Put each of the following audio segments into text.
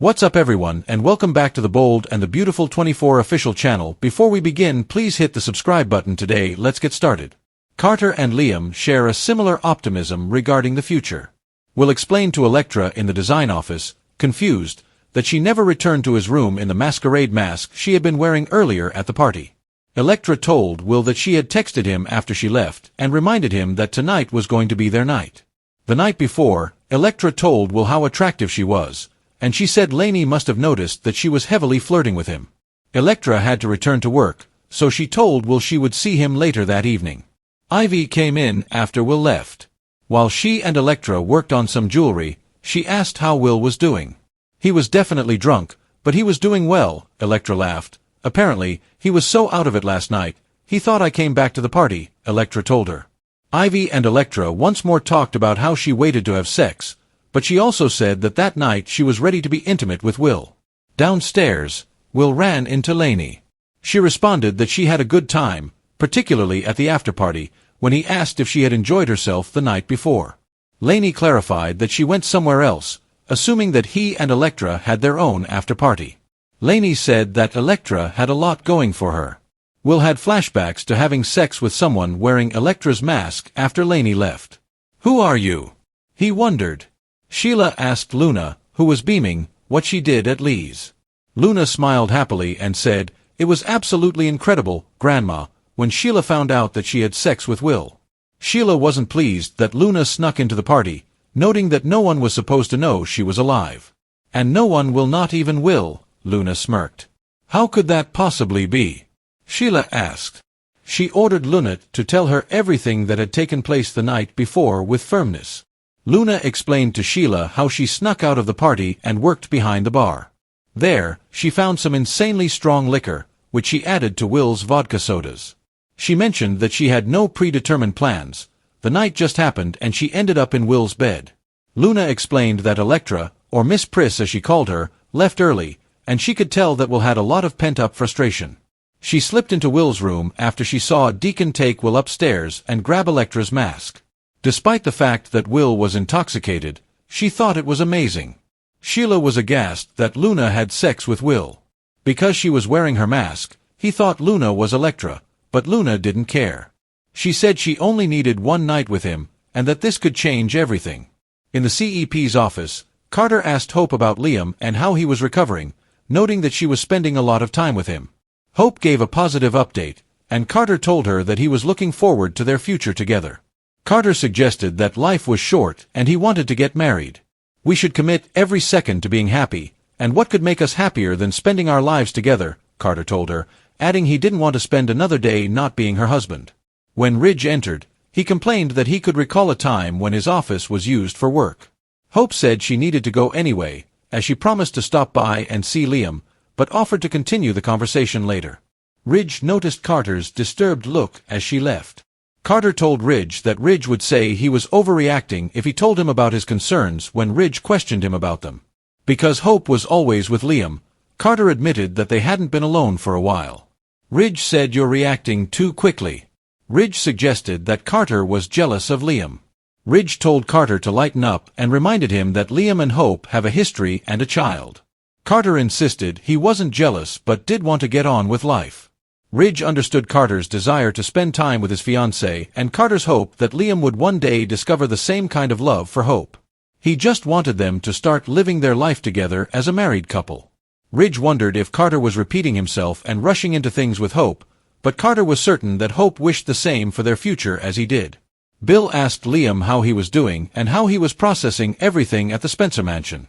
What's up everyone, and welcome back to the Bold and the Beautiful 24 official channel. Before we begin, please hit the subscribe button today. Let's get started. Carter and Liam share a similar optimism regarding the future. Will explained to Elektra in the design office, confused, that she never returned to his room in the masquerade mask she had been wearing earlier at the party. Elektra told Will that she had texted him after she left and reminded him that tonight was going to be their night. The night before, Elektra told Will how attractive she was, and she said Lainey must have noticed that she was heavily flirting with him. Elektra had to return to work, so she told Will she would see him later that evening. Ivy came in after Will left. While she and Elektra worked on some jewelry, she asked how Will was doing. He was definitely drunk, but he was doing well, Elektra laughed. Apparently, he was so out of it last night, he thought I came back to the party, Elektra told her. Ivy and Elektra once more talked about how she waited to have sex, but she also said that that night she was ready to be intimate with Will. Downstairs, Will ran into Lainey. She responded that she had a good time, particularly at the after-party, when he asked if she had enjoyed herself the night before. Lainey clarified that she went somewhere else, assuming that he and Elektra had their own after-party. Lainey said that Elektra had a lot going for her. Will had flashbacks to having sex with someone wearing Elektra's mask after Lainey left. "Who are you?" he wondered. Sheila asked Luna, who was beaming, what she did at Lee's. Luna smiled happily and said, "It was absolutely incredible, Grandma, when Sheila found out that she had sex with Will." Sheila wasn't pleased that Luna snuck into the party, noting that no one was supposed to know she was alive. "And no one will, not even Will," Luna smirked. "How could that possibly be?" Sheila asked. She ordered Luna to tell her everything that had taken place the night before with firmness. Luna explained to Sheila how she snuck out of the party and worked behind the bar. There, she found some insanely strong liquor, which she added to Will's vodka sodas. She mentioned that she had no predetermined plans. The night just happened and she ended up in Will's bed. Luna explained that Elektra, or Miss Priss as she called her, left early, and she could tell that Will had a lot of pent-up frustration. She slipped into Will's room after she saw Deacon take Will upstairs and grab Elektra's mask. Despite the fact that Will was intoxicated, she thought it was amazing. Sheila was aghast that Luna had sex with Will. Because she was wearing her mask, he thought Luna was Elektra, but Luna didn't care. She said she only needed one night with him, and that this could change everything. In the CEP's office, Carter asked Hope about Liam and how he was recovering, noting that she was spending a lot of time with him. Hope gave a positive update, and Carter told her that he was looking forward to their future together. Carter suggested that life was short and he wanted to get married. "We should commit every second to being happy, and what could make us happier than spending our lives together," Carter told her, adding he didn't want to spend another day not being her husband. When Ridge entered, he complained that he could recall a time when his office was used for work. Hope said she needed to go anyway, as she promised to stop by and see Liam, but offered to continue the conversation later. Ridge noticed Carter's disturbed look as she left. Carter told Ridge that Ridge would say he was overreacting if he told him about his concerns when Ridge questioned him about them. Because Hope was always with Liam, Carter admitted that they hadn't been alone for a while. Ridge said, "You're reacting too quickly." Ridge suggested that Carter was jealous of Liam. Ridge told Carter to lighten up and reminded him that Liam and Hope have a history and a child. Carter insisted he wasn't jealous but did want to get on with life. Ridge understood Carter's desire to spend time with his fiancée and Carter's hope that Liam would one day discover the same kind of love for Hope. He just wanted them to start living their life together as a married couple. Ridge wondered if Carter was repeating himself and rushing into things with Hope, but Carter was certain that Hope wished the same for their future as he did. Bill asked Liam how he was doing and how he was processing everything at the Spencer mansion.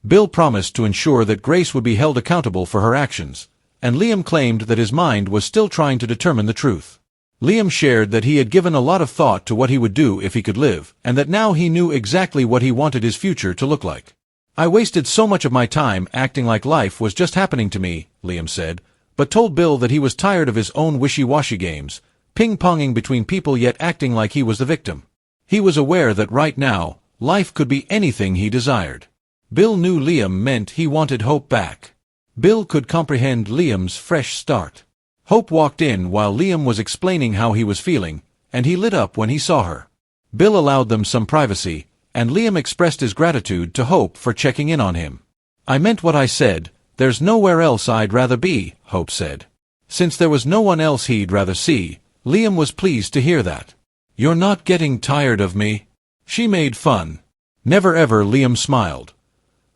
Bill promised to ensure that Grace would be held accountable for her actions, and Liam claimed that his mind was still trying to determine the truth. Liam shared that he had given a lot of thought to what he would do if he could live, and that now he knew exactly what he wanted his future to look like. "I wasted so much of my time acting like life was just happening to me," Liam said, but told Bill that he was tired of his own wishy-washy games, ping-ponging between people yet acting like he was the victim. He was aware that right now, life could be anything he desired. Bill knew Liam meant he wanted Hope back. Bill could comprehend Liam's fresh start. Hope walked in while Liam was explaining how he was feeling, and he lit up when he saw her. Bill allowed them some privacy, and Liam expressed his gratitude to Hope for checking in on him. "I meant what I said. There's nowhere else I'd rather be," Hope said. Since there was no one else he'd rather see, Liam was pleased to hear that. "You're not getting tired of me?" she made fun. "Never ever," Liam smiled.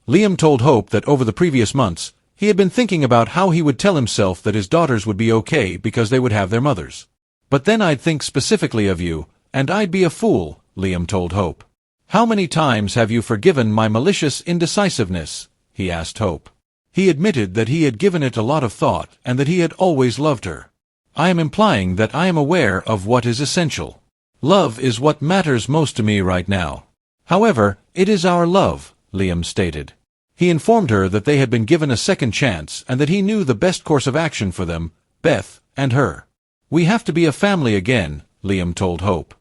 Liam told Hope that over the previous months, he had been thinking about how he would tell himself that his daughters would be okay because they would have their mothers. "But then I'd think specifically of you, and I'd be a fool," Liam told Hope. "How many times have you forgiven my malicious indecisiveness?" he asked Hope. He admitted that he had given it a lot of thought and that he had always loved her. "I am implying that I am aware of what is essential. Love is what matters most to me right now. However, it is our love," Liam stated. He informed her that they had been given a second chance and that he knew the best course of action for them, Beth, and her. "We have to be a family again," Liam told Hope.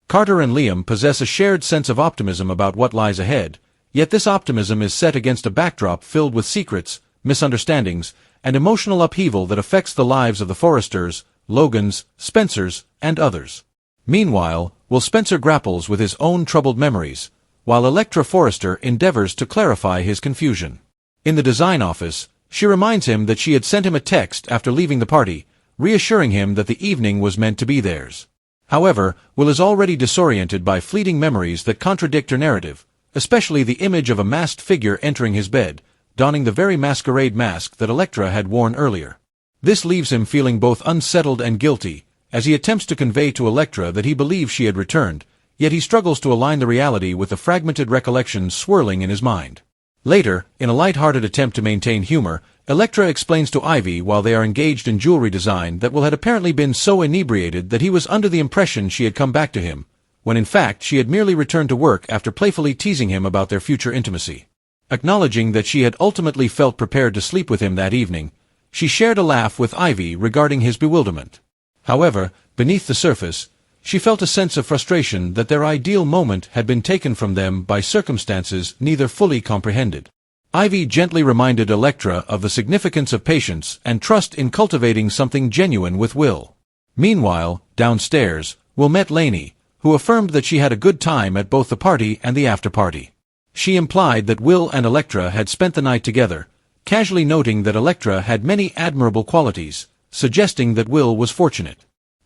Carter and Liam possess a shared sense of optimism about what lies ahead, yet this optimism is set against a backdrop filled with secrets, misunderstandings, and emotional upheaval that affects the lives of the Forresters, Logans, Spencers, and others. Meanwhile, Will Spencer grapples with his own troubled memories, while Electra Forrester endeavors to clarify his confusion. In the design office, she reminds him that she had sent him a text after leaving the party, reassuring him that the evening was meant to be theirs. However, Will is already disoriented by fleeting memories that contradict her narrative, especially the image of a masked figure entering his bed, donning the very masquerade mask that Electra had worn earlier. This leaves him feeling both unsettled and guilty, as he attempts to convey to Electra that he believes she had returned, yet he struggles to align the reality with the fragmented recollections swirling in his mind. Later, in a light-hearted attempt to maintain humor, Electra explains to Ivy while they are engaged in jewelry design that Will had apparently been so inebriated that he was under the impression she had come back to him, when in fact she had merely returned to work after playfully teasing him about their future intimacy. Acknowledging that she had ultimately felt prepared to sleep with him that evening, she shared a laugh with Ivy regarding his bewilderment. However, beneath the surface, she felt a sense of frustration that their ideal moment had been taken from them by circumstances neither fully comprehended. Ivy gently reminded Electra of the significance of patience and trust in cultivating something genuine with Will. Meanwhile, downstairs, Will met Lainey, who affirmed that she had a good time at both the party and the after-party. She implied that Will and Electra had spent the night together, casually noting that Electra had many admirable qualities, suggesting that Will was fortunate.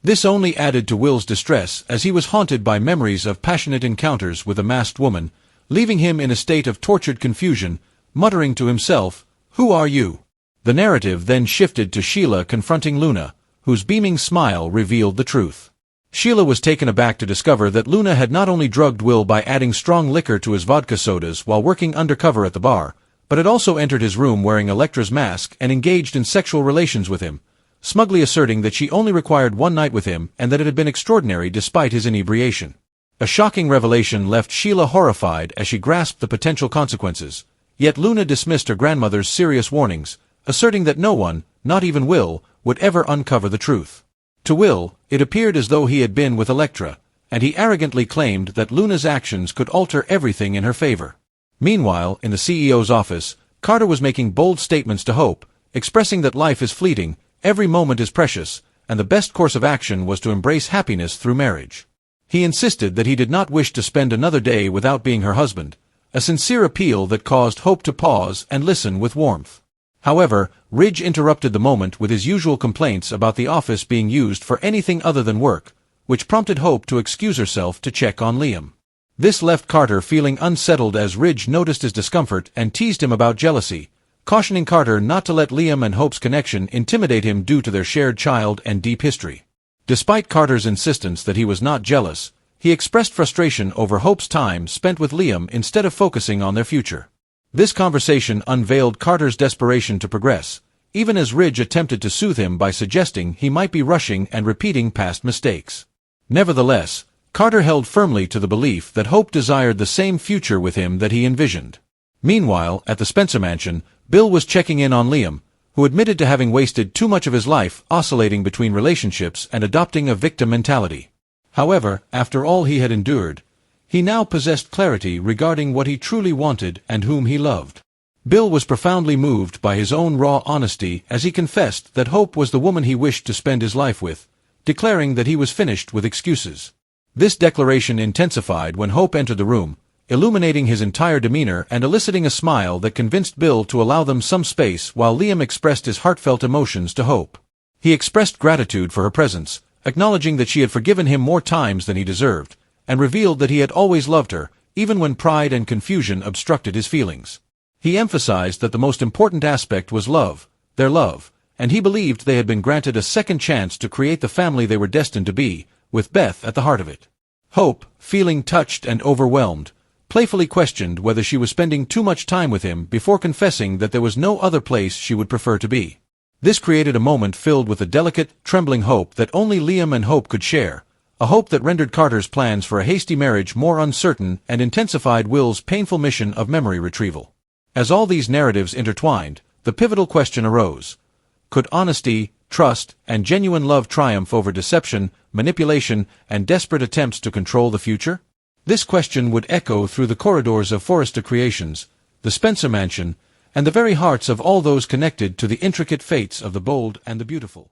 This only added to Will's distress as he was haunted by memories of passionate encounters with a masked woman, leaving him in a state of tortured confusion, muttering to himself, "Who are you?" The narrative then shifted to Sheila confronting Luna, whose beaming smile revealed the truth. Sheila was taken aback to discover that Luna had not only drugged Will by adding strong liquor to his vodka sodas while working undercover at the bar, but had also entered his room wearing Electra's mask and engaged in sexual relations with him, smugly asserting that she only required one night with him and that it had been extraordinary despite his inebriation. A shocking revelation left Sheila horrified as she grasped the potential consequences, yet Luna dismissed her grandmother's serious warnings, asserting that no one, not even Will, would ever uncover the truth. To Will, it appeared as though he had been with Electra, and he arrogantly claimed that Luna's actions could alter everything in her favor. Meanwhile, in the CEO's office, Carter was making bold statements to Hope, expressing that life is fleeting, every moment is precious, and the best course of action was to embrace happiness through marriage. He insisted that he did not wish to spend another day without being her husband, a sincere appeal that caused Hope to pause and listen with warmth. However, Ridge interrupted the moment with his usual complaints about the office being used for anything other than work, which prompted Hope to excuse herself to check on Liam. This left Carter feeling unsettled as Ridge noticed his discomfort and teased him about jealousy, cautioning Carter not to let Liam and Hope's connection intimidate him due to their shared child and deep history. Despite Carter's insistence that he was not jealous, he expressed frustration over Hope's time spent with Liam instead of focusing on their future. This conversation unveiled Carter's desperation to progress, even as Ridge attempted to soothe him by suggesting he might be rushing and repeating past mistakes. Nevertheless, Carter held firmly to the belief that Hope desired the same future with him that he envisioned. Meanwhile, at the Spencer mansion, Bill was checking in on Liam, who admitted to having wasted too much of his life oscillating between relationships and adopting a victim mentality. However, after all he had endured, he now possessed clarity regarding what he truly wanted and whom he loved. Bill was profoundly moved by his own raw honesty as he confessed that Hope was the woman he wished to spend his life with, declaring that he was finished with excuses. This declaration intensified when Hope entered the room, illuminating his entire demeanor and eliciting a smile that convinced Bill to allow them some space while Liam expressed his heartfelt emotions to Hope. He expressed gratitude for her presence, acknowledging that she had forgiven him more times than he deserved, and revealed that he had always loved her, even when pride and confusion obstructed his feelings. He emphasized that the most important aspect was love, their love, and he believed they had been granted a second chance to create the family they were destined to be, with Beth at the heart of it. Hope, feeling touched and overwhelmed, playfully questioned whether she was spending too much time with him before confessing that there was no other place she would prefer to be. This created a moment filled with a delicate, trembling hope that only Liam and Hope could share, a hope that rendered Carter's plans for a hasty marriage more uncertain and intensified Will's painful mission of memory retrieval. As all these narratives intertwined, the pivotal question arose. Could honesty, trust, and genuine love triumph over deception, manipulation, and desperate attempts to control the future? This question would echo through the corridors of Forrester Creations, the Spencer Mansion, and the very hearts of all those connected to the intricate fates of the Bold and the Beautiful.